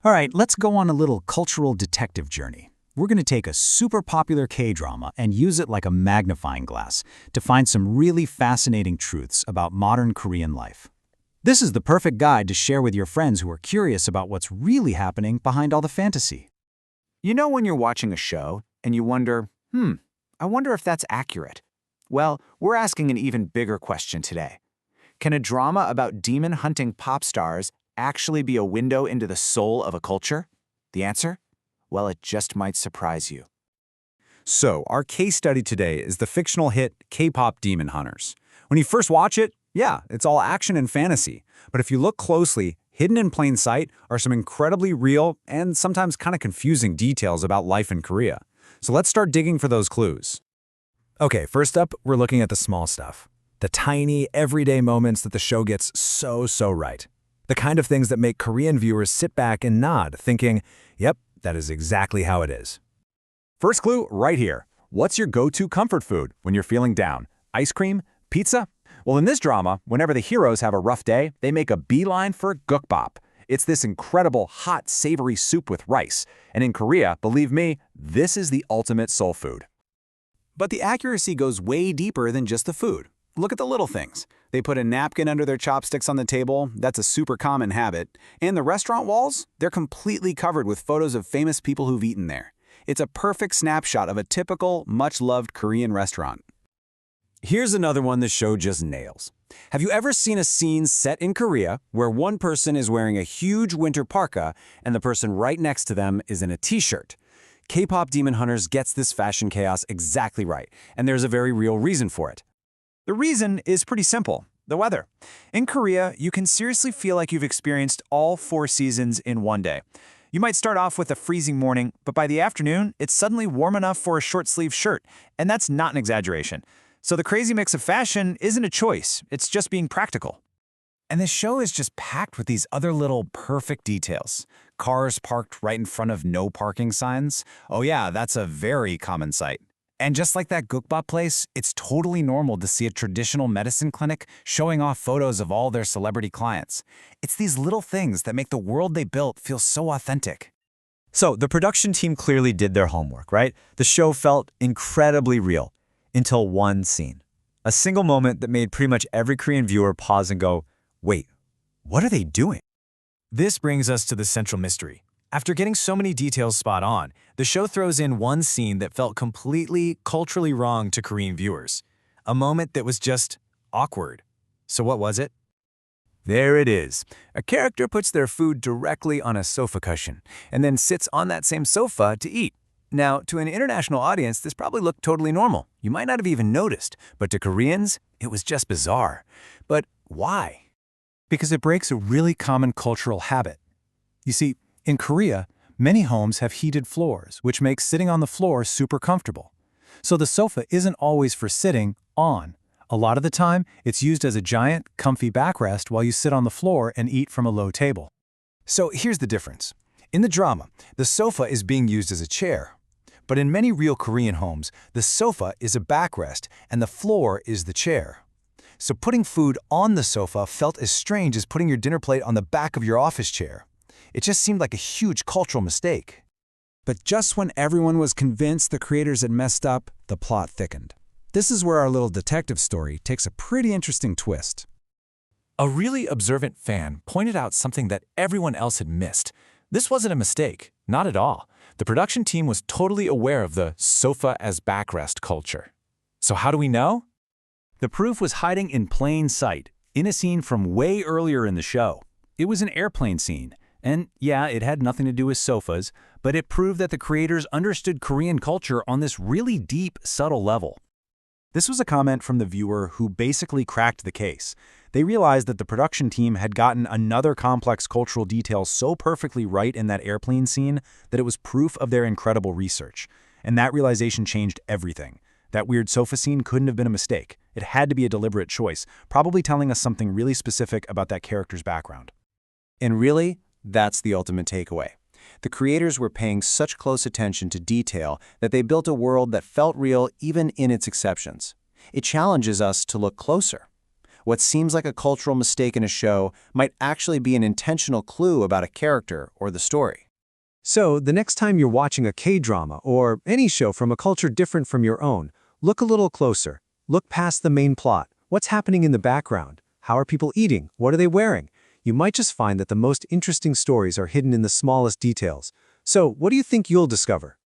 All right, let's go on a little cultural detective journey. We're going to take a super popular K-drama and use it like a magnifying glass to find some really fascinating truths about modern Korean life. This is the perfect guide to share with your friends who are curious about what's really happening behind all the fantasy. You know when you're watching a show and you wonder, I wonder if that's accurate? Well, we're asking an even bigger question today. Can a drama about demon-hunting pop stars actually be a window into the soul of a culture? The answer? Well, it just might surprise you. So, our case study today is the fictional hit K-pop Demon Hunters. When you first watch it, yeah, it's all action and fantasy. But if you look closely, hidden in plain sight are some incredibly real and sometimes kind of confusing details about life in Korea. So let's start digging for those clues. Okay, first up, we're looking at the small stuff. The tiny, everyday moments that the show gets so right. The kind of things that make Korean viewers sit back and nod, thinking, yep, that is exactly how it is. First clue, right here. What's your go-to comfort food when you're feeling down? Ice cream? Pizza? Well, in this drama, whenever the heroes have a rough day, they make a beeline for gukbap. It's this incredible, hot, savory soup with rice. And in Korea, believe me, this is the ultimate soul food. But the accuracy goes way deeper than just the food. Look at the little things. They put a napkin under their chopsticks on the table. That's a super common habit. And the restaurant walls? They're completely covered with photos of famous people who've eaten there. It's a perfect snapshot of a typical, much-loved Korean restaurant. Here's another one the show just nails. Have you ever seen a scene set in Korea where one person is wearing a huge winter parka and the person right next to them is in a t-shirt? K-pop Demon Hunters gets this fashion chaos exactly right, and there's a very real reason for it. The reason is pretty simple: the weather. In Korea, you can seriously feel like you've experienced all 4 seasons in one day. You might start off with a freezing morning, but by the afternoon, it's suddenly warm enough for a short-sleeved shirt, and that's not an exaggeration. So the crazy mix of fashion isn't a choice, it's just being practical. And this show is just packed with these other little perfect details. Cars parked right in front of no parking signs. Oh yeah, that's a very common sight. And just like that gukbap place, it's totally normal to see a traditional medicine clinic showing off photos of all their celebrity clients. It's these little things that make the world they built feel so authentic. So the production team clearly did their homework, right? The show felt incredibly real. Until one scene. A single moment that made pretty much every Korean viewer pause and go, wait, what are they doing? This brings us to the central mystery. After getting so many details spot on, the show throws in one scene that felt completely culturally wrong to Korean viewers. A moment that was just awkward. So what was it? There it is. A character puts their food directly on a sofa cushion and then sits on that same sofa to eat. Now, to an international audience, this probably looked totally normal. You might not have even noticed, but to Koreans, it was just bizarre. But why? Because it breaks a really common cultural habit. You see, in Korea, many homes have heated floors, which makes sitting on the floor super comfortable. So the sofa isn't always for sitting on. A lot of the time, it's used as a giant, comfy backrest while you sit on the floor and eat from a low table. So here's the difference. In the drama, the sofa is being used as a chair. But in many real Korean homes, the sofa is a backrest and the floor is the chair. So putting food on the sofa felt as strange as putting your dinner plate on the back of your office chair. It just seemed like a huge cultural mistake. But just when everyone was convinced the creators had messed up, the plot thickened. This is where our little detective story takes a pretty interesting twist. A really observant fan pointed out something that everyone else had missed. This wasn't a mistake, not at all. The production team was totally aware of the sofa as backrest culture. So how do we know? The proof was hiding in plain sight, in a scene from way earlier in the show. It was an airplane scene, and yeah, it had nothing to do with sofas, but it proved that the creators understood Korean culture on this really deep, subtle level. This was a comment from the viewer who basically cracked the case. They realized that the production team had gotten another complex cultural detail so perfectly right in that airplane scene that it was proof of their incredible research. And that realization changed everything. That weird sofa scene couldn't have been a mistake. It had to be a deliberate choice, probably telling us something really specific about that character's background. And really, that's the ultimate takeaway. The creators were paying such close attention to detail that they built a world that felt real even in its exceptions. It challenges us to look closer. What seems like a cultural mistake in a show might actually be an intentional clue about a character or the story. So, the next time you're watching a K-drama or any show from a culture different from your own, look a little closer. Look past the main plot. What's happening in the background? How are people eating? What are they wearing? You might just find that the most interesting stories are hidden in the smallest details. So, what do you think you'll discover?